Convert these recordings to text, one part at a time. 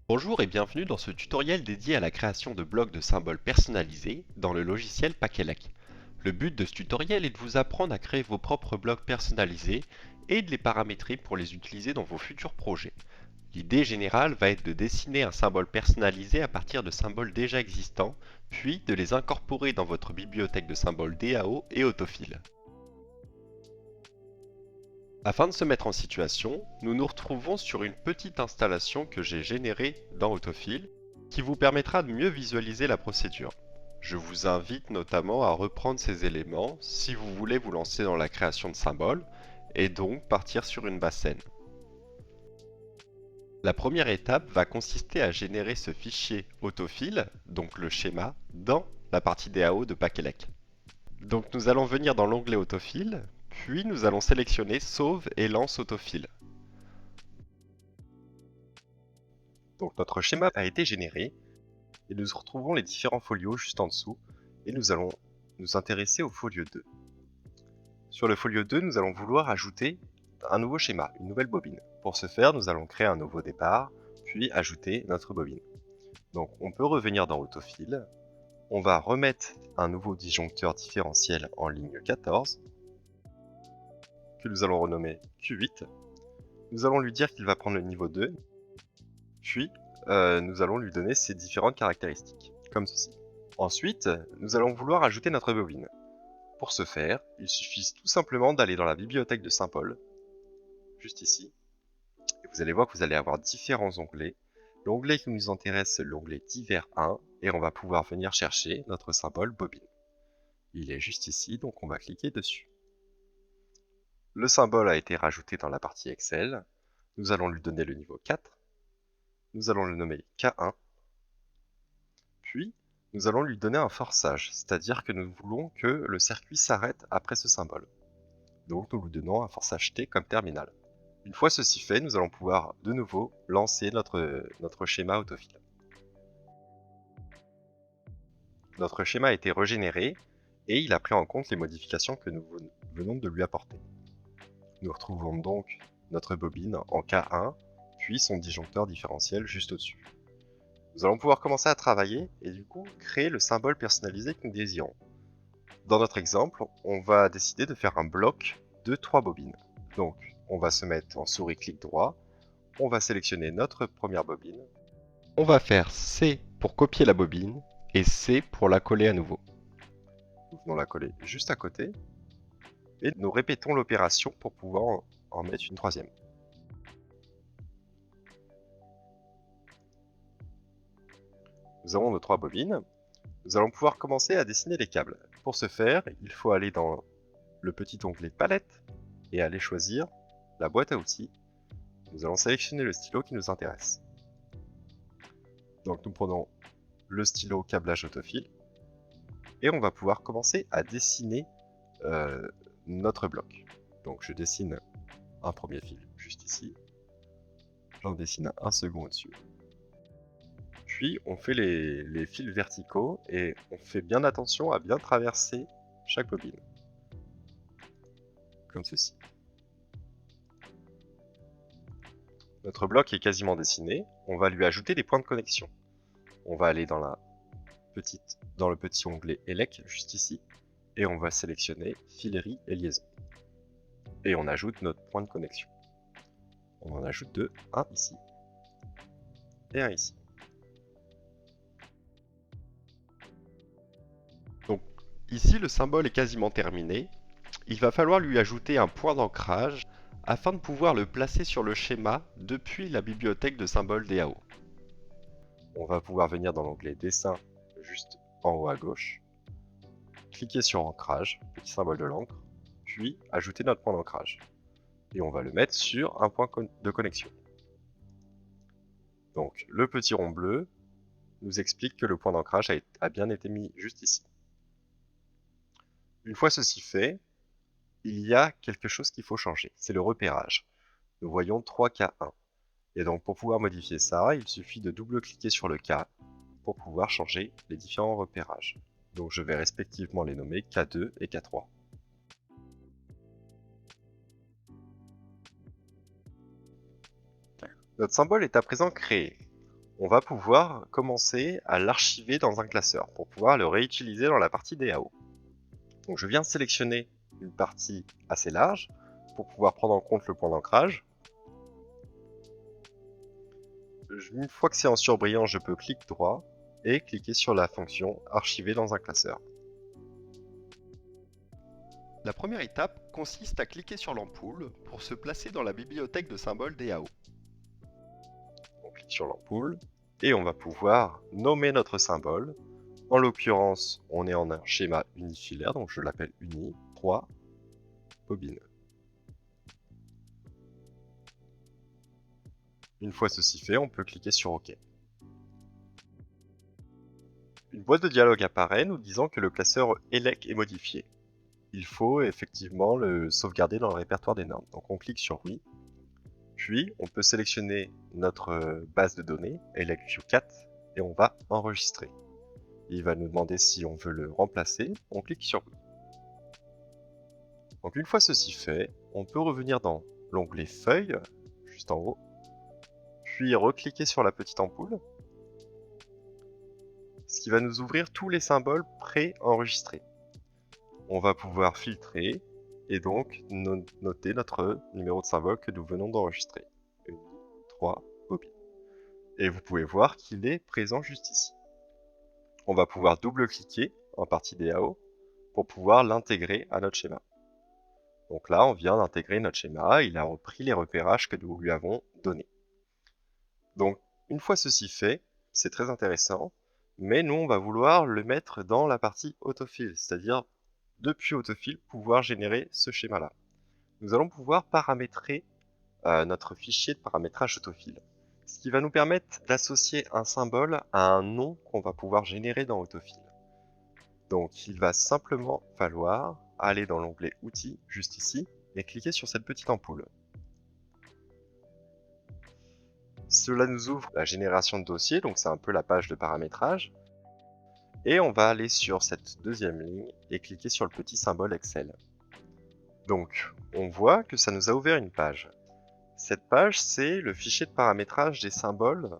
Bonjour et bienvenue dans ce tutoriel dédié à la création de blocs de symboles personnalisés dans le logiciel Packelec. Le but de ce tutoriel est de vous apprendre à créer vos propres blocs personnalisés et de les paramétrer pour les utiliser dans vos futurs projets. L'idée générale va être de dessiner un symbole personnalisé à partir de symboles déjà existants, puis de les incorporer dans votre bibliothèque de symboles DAO et Autofill. Afin de se mettre en situation, nous nous retrouvons sur une petite installation que j'ai générée dans Autofill qui vous permettra de mieux visualiser la procédure. Je vous invite notamment à reprendre ces éléments si vous voulez vous lancer dans la création de symboles et donc partir sur une base scène. La première étape va consister à générer ce fichier Autofill, donc le schéma, dans la partie DAO de Packelec. Donc nous allons venir dans l'onglet Autofill, puis nous allons sélectionner Sauve et lance Autofill. Donc notre schéma a été généré et nous retrouvons les différents folios juste en dessous et nous allons nous intéresser au folio 2. Sur le folio 2, nous allons vouloir ajouter un nouveau schéma, une nouvelle bobine. Pour ce faire, nous allons créer un nouveau départ, puis ajouter notre bobine. Donc on peut revenir dans Autofill, on va remettre un nouveau disjoncteur différentiel en ligne 14, que nous allons renommer Q8. Nous allons lui dire qu'il va prendre le niveau 2, puis nous allons lui donner ses différentes caractéristiques, comme ceci. Ensuite, nous allons vouloir ajouter notre bobine. Pour ce faire, il suffit tout simplement d'aller dans la bibliothèque de Saint-Paul, juste ici, et vous allez voir que vous allez avoir différents onglets. L'onglet qui nous intéresse, c'est l'onglet Divers 1, et on va pouvoir venir chercher notre symbole bobine. Il est juste ici, donc on va cliquer dessus. Le symbole a été rajouté dans la partie Excel. Nous allons lui donner le niveau 4. Nous allons le nommer K1. Puis, nous allons lui donner un forçage, c'est-à-dire que nous voulons que le circuit s'arrête après ce symbole. Donc nous lui donnons un forçage T comme terminal. Une fois ceci fait, nous allons pouvoir de nouveau lancer notre schéma Autofill. Notre schéma a été régénéré et il a pris en compte les modifications que nous venons de lui apporter. Nous retrouvons donc notre bobine en K1, puis son disjoncteur différentiel juste au-dessus. Nous allons pouvoir commencer à travailler et du coup créer le symbole personnalisé que nous désirons. Dans notre exemple, on va décider de faire un bloc de 3 bobines. Donc, on va se mettre en souris clic droit, on va sélectionner notre première bobine. On va faire C pour copier la bobine et C pour la coller à nouveau. Nous venons la coller juste à côté et nous répétons l'opération pour pouvoir en mettre une troisième. Nous avons nos 3 bobines. Nous allons pouvoir commencer à dessiner les câbles. Pour ce faire, il faut aller dans le petit onglet palette et aller choisir la boîte à outils. Nous allons sélectionner le stylo qui nous intéresse. Donc nous prenons le stylo câblage Autofill et on va pouvoir commencer à dessiner notre bloc. Donc je dessine un premier fil juste ici, j'en dessine un second au-dessus. Puis on fait les fils verticaux et on fait bien attention à bien traverser chaque bobine. Comme ceci. Notre bloc est quasiment dessiné, on va lui ajouter des points de connexion. On va aller dans le petit onglet Elec juste ici et on va sélectionner filerie et liaison. Et on ajoute notre point de connexion. On en ajoute deux, un ici et un ici. Donc ici le symbole est quasiment terminé. Il va falloir lui ajouter un point d'ancrage afin de pouvoir le placer sur le schéma depuis la bibliothèque de symboles DAO. On va pouvoir venir dans l'onglet Dessin juste en haut à gauche, cliquer sur Ancrage, petit symbole de l'encre, puis ajouter notre point d'ancrage. Et on va le mettre sur un point de connexion. Donc le petit rond bleu nous explique que le point d'ancrage a bien été mis juste ici. Une fois ceci fait, il y a quelque chose qu'il faut changer, c'est le repérage. Nous voyons 3K1. Et donc pour pouvoir modifier ça, il suffit de double-cliquer sur le K pour pouvoir changer les différents repérages. Donc je vais respectivement les nommer K2 et K3. Notre symbole est à présent créé. on va pouvoir commencer à l'archiver dans un classeur pour pouvoir le réutiliser dans la partie DAO. Donc je viens sélectionner une partie assez large pour pouvoir prendre en compte le point d'ancrage. Une fois que c'est en surbrillant, je peux cliquer droit et cliquer sur la fonction archiver dans un classeur. La première étape consiste à cliquer sur l'ampoule pour se placer dans la bibliothèque de symboles DAO. On clique sur l'ampoule et on va pouvoir nommer notre symbole. En l'occurrence, on est en un schéma unifilaire, donc je l'appelle uni, 3 bobines. Une fois ceci fait, on peut cliquer sur OK. Une boîte de dialogue apparaît nous disant que le classeur ELEC est modifié. Il faut effectivement le sauvegarder dans le répertoire des normes. Donc on clique sur oui. Puis on peut sélectionner notre base de données, ELEC-View4, et on va enregistrer. Il va nous demander si on veut le remplacer. On clique sur oui. Donc une fois ceci fait, on peut revenir dans l'onglet Feuilles, juste en haut, puis recliquer sur la petite ampoule, ce qui va nous ouvrir tous les symboles pré-enregistrés. On va pouvoir filtrer et donc noter notre numéro de symbole que nous venons d'enregistrer. 1, 3, bobine. Et vous pouvez voir qu'il est présent juste ici. On va pouvoir double-cliquer en partie DAO pour pouvoir l'intégrer à notre schéma. Donc là, on vient d'intégrer notre schéma, il a repris les repérages que nous lui avons donnés. Donc, une fois ceci fait, c'est très intéressant, mais nous, on va vouloir le mettre dans la partie autofill, c'est-à-dire depuis autofill, pouvoir générer ce schéma-là. Nous allons pouvoir paramétrer notre fichier de paramétrage autofill, ce qui va nous permettre d'associer un symbole à un nom qu'on va pouvoir générer dans autofill. Donc, il va simplement falloir aller dans l'onglet Outils, juste ici, et cliquer sur cette petite ampoule. Cela nous ouvre la génération de dossier, donc c'est un peu la page de paramétrage. Et on va aller sur cette deuxième ligne et cliquer sur le petit symbole Excel. Donc, on voit que ça nous a ouvert une page. Cette page, c'est le fichier de paramétrage des symboles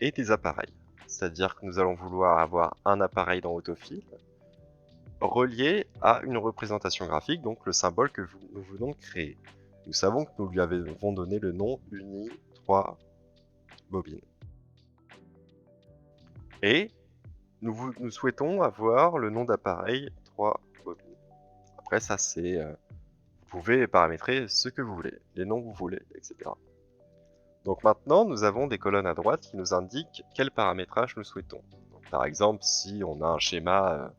et des appareils. C'est-à-dire que nous allons vouloir avoir un appareil dans Autofill relié à une représentation graphique, donc le symbole que nous venons de créer. Nous savons que nous lui avons donné le nom uni 3 bobine. Et nous souhaitons avoir le nom d'appareil 3 bobines. Après ça c'est... vous pouvez paramétrer ce que vous voulez, les noms que vous voulez, etc. Donc maintenant nous avons des colonnes à droite qui nous indiquent quel paramétrage nous souhaitons. Donc, par exemple, si on a un schéma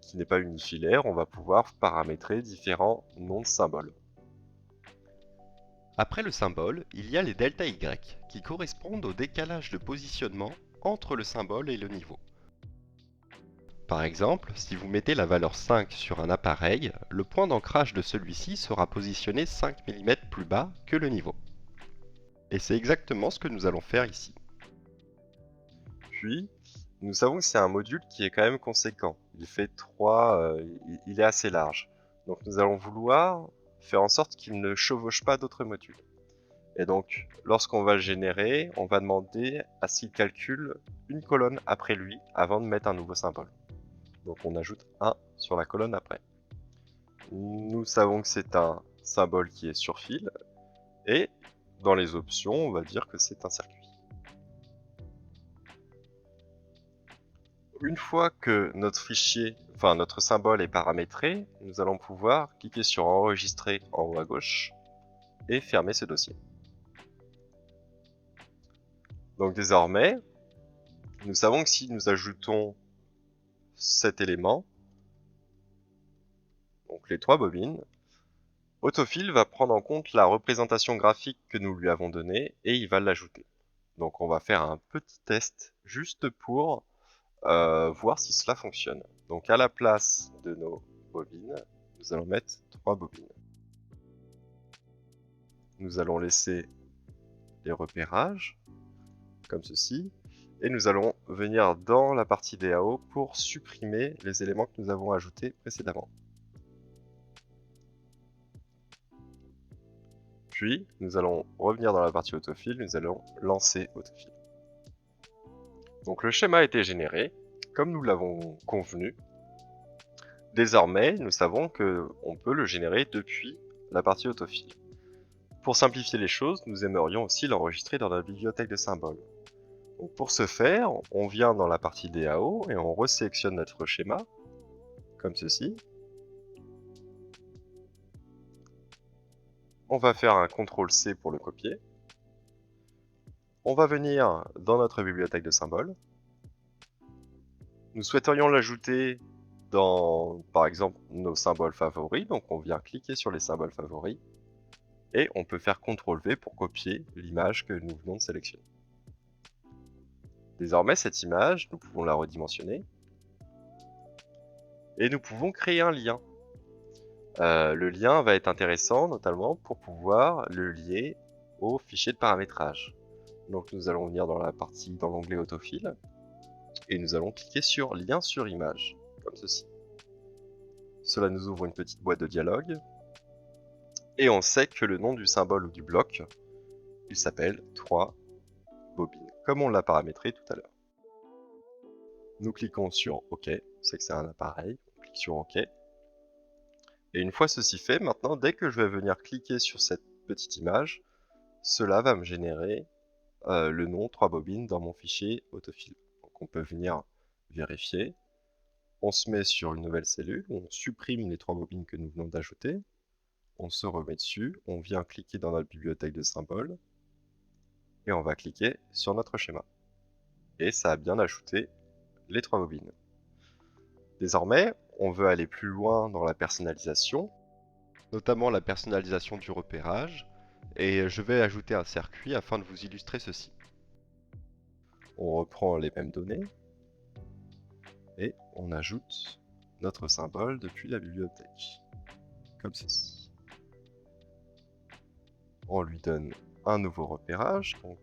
qui n'est pas unifilaire, on va pouvoir paramétrer différents noms de symboles. Après le symbole, il y a les delta Y, qui correspondent au décalage de positionnement entre le symbole et le niveau. Par exemple, si vous mettez la valeur 5 sur un appareil, le point d'ancrage de celui-ci sera positionné 5 mm plus bas que le niveau. Et c'est exactement ce que nous allons faire ici. Puis, nous savons que c'est un module qui est quand même conséquent. Il fait 3, il est assez large. Donc nous allons vouloir faire en sorte qu'il ne chevauche pas d'autres modules. Et donc, lorsqu'on va le générer, on va demander à ce qu'il calcule une colonne après lui avant de mettre un nouveau symbole. Donc on ajoute 1 sur la colonne après. Nous savons que c'est un symbole qui est sur fil, et dans les options, on va dire que c'est un circuit. Une fois que notre fichier, enfin notre symbole est paramétré, nous allons pouvoir cliquer sur enregistrer en haut à gauche et fermer ce dossier. Donc désormais, nous savons que si nous ajoutons cet élément, donc les 3 bobines, Autofill va prendre en compte la représentation graphique que nous lui avons donnée et il va l'ajouter. Donc on va faire un petit test juste pour voir si cela fonctionne. Donc à la place de nos bobines, nous allons mettre 3 bobines. Nous allons laisser les repérages, comme ceci, et nous allons venir dans la partie DAO pour supprimer les éléments que nous avons ajoutés précédemment. Puis, nous allons revenir dans la partie autofill, nous allons lancer autofill. Donc le schéma a été généré, comme nous l'avons convenu. Désormais, nous savons qu'on peut le générer depuis la partie autofile. Pour simplifier les choses, nous aimerions aussi l'enregistrer dans la bibliothèque de symboles. Donc pour ce faire, on vient dans la partie DAO et on resélectionne notre schéma, comme ceci. On va faire un CTRL-C pour le copier. On va venir dans notre bibliothèque de symboles. Nous souhaiterions l'ajouter dans, par exemple, nos symboles favoris. Donc on vient cliquer sur les symboles favoris. Et on peut faire CTRL-V pour copier l'image que nous venons de sélectionner. Désormais, cette image, nous pouvons la redimensionner. Et nous pouvons créer un lien. Le lien va être intéressant, notamment pour pouvoir le lier au fichier de paramétrage. Donc nous allons venir dans l'onglet autofile, et nous allons cliquer sur lien sur image, comme ceci. Cela nous ouvre une petite boîte de dialogue, et on sait que le nom du symbole ou du bloc, il s'appelle 3 bobines, comme on l'a paramétré tout à l'heure. Nous cliquons sur OK, c'est que c'est un appareil, on clique sur OK. Et une fois ceci fait, maintenant, dès que je vais venir cliquer sur cette petite image, cela va me générer le nom 3 bobines dans mon fichier autofile. Donc on peut venir vérifier. On se met sur une nouvelle cellule, on supprime les 3 bobines que nous venons d'ajouter. On se remet dessus, on vient cliquer dans notre bibliothèque de symboles. Et on va cliquer sur notre schéma. Et ça a bien ajouté les 3 bobines. Désormais, on veut aller plus loin dans la personnalisation, Notamment la personnalisation du repérage, et je vais ajouter un circuit afin de vous illustrer ceci. on reprend les mêmes données et on ajoute notre symbole depuis la bibliothèque, comme ceci. On lui donne un nouveau repérage, donc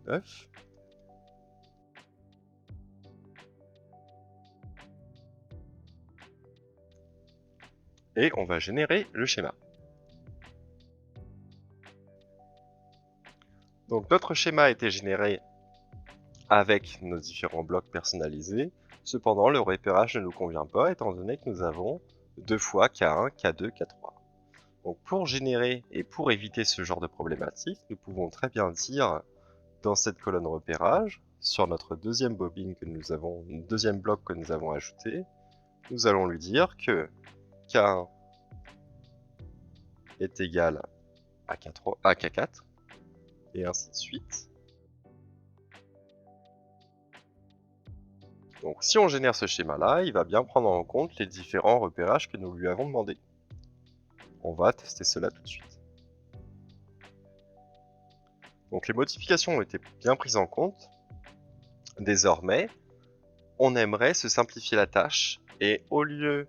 9. Et on va générer le schéma. Donc notre schéma a été généré avec nos différents blocs personnalisés. Cependant, le repérage ne nous convient pas étant donné que nous avons 2 fois K1, K2, K3. Donc pour générer et pour éviter ce genre de problématique, nous pouvons très bien dire dans cette colonne repérage, sur notre deuxième bobine que nous avons, deuxième bloc que nous avons ajouté, nous allons lui dire que K1 est égal à K4 et ainsi de suite. Donc si on génère ce schéma-là, il va bien prendre en compte les différents repérages que nous lui avons demandé. On va tester cela tout de suite. Donc les modifications ont été bien prises en compte. Désormais, on aimerait se simplifier la tâche et au lieu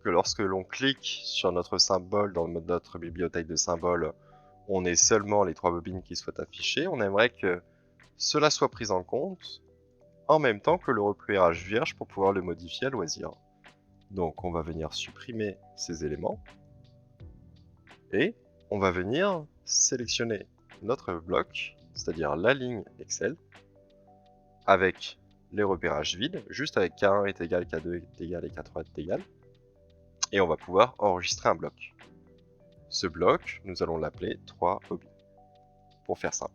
que lorsque l'on clique sur notre symbole dans notre bibliothèque de symboles, on ait seulement les 3 bobines qui soient affichées, on aimerait que cela soit pris en compte en même temps que le repérage vierge pour pouvoir le modifier à loisir. Donc on va venir supprimer ces éléments et on va venir sélectionner notre bloc, c'est-à-dire la ligne Excel, avec les repérages vides, juste avec K1 est égal, K2 est égal et K3 est égal, et on va pouvoir enregistrer un bloc. Ce bloc, nous allons l'appeler 3 bobines, pour faire simple.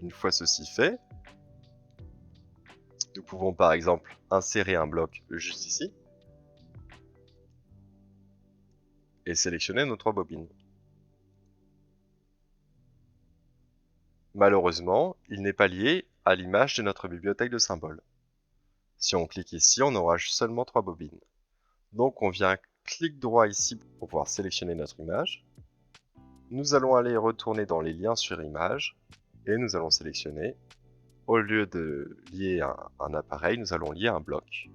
Une fois ceci fait, nous pouvons par exemple insérer un bloc juste ici, et sélectionner nos 3 bobines. Malheureusement, il n'est pas lié à l'image de notre bibliothèque de symboles. Si on clique ici, on aura seulement 3 bobines. Donc on vient clic droit ici pour pouvoir sélectionner notre image. Nous allons aller retourner dans les liens sur image et nous allons sélectionner, au lieu de lier un appareil, nous allons lier un bloc.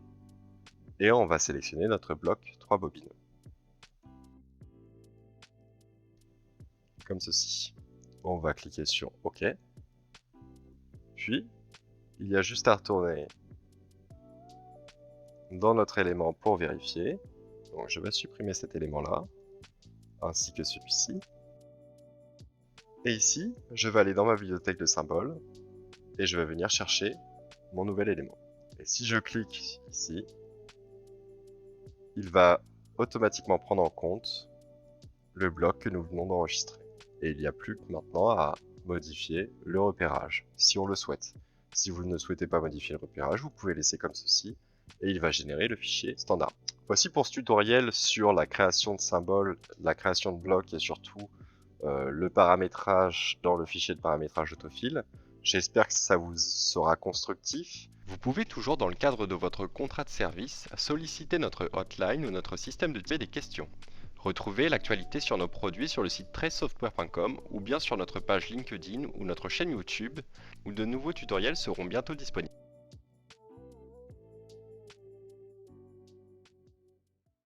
Et on va sélectionner notre bloc 3 bobines. Comme ceci. On va cliquer sur OK. Puis, il y a juste à retourner dans notre élément pour vérifier. Donc je vais supprimer cet élément-là, ainsi que celui-ci. Et ici, je vais aller dans ma bibliothèque de symboles, et je vais venir chercher mon nouvel élément. Et si je clique ici, il va automatiquement prendre en compte le bloc que nous venons d'enregistrer. Et il n'y a plus que maintenant à modifier le repérage, si on le souhaite. Si vous ne souhaitez pas modifier le repérage, vous pouvez laisser comme ceci, et il va générer le fichier standard. Voici pour ce tutoriel sur la création de symboles, la création de blocs et surtout le paramétrage dans le fichier de paramétrage autofile. J'espère que ça vous sera constructif. Vous pouvez toujours, dans le cadre de votre contrat de service, solliciter notre hotline ou notre système de des questions. Retrouvez l'actualité sur nos produits sur le site tracesoftware.com ou bien sur notre page LinkedIn ou notre chaîne YouTube, où de nouveaux tutoriels seront bientôt disponibles.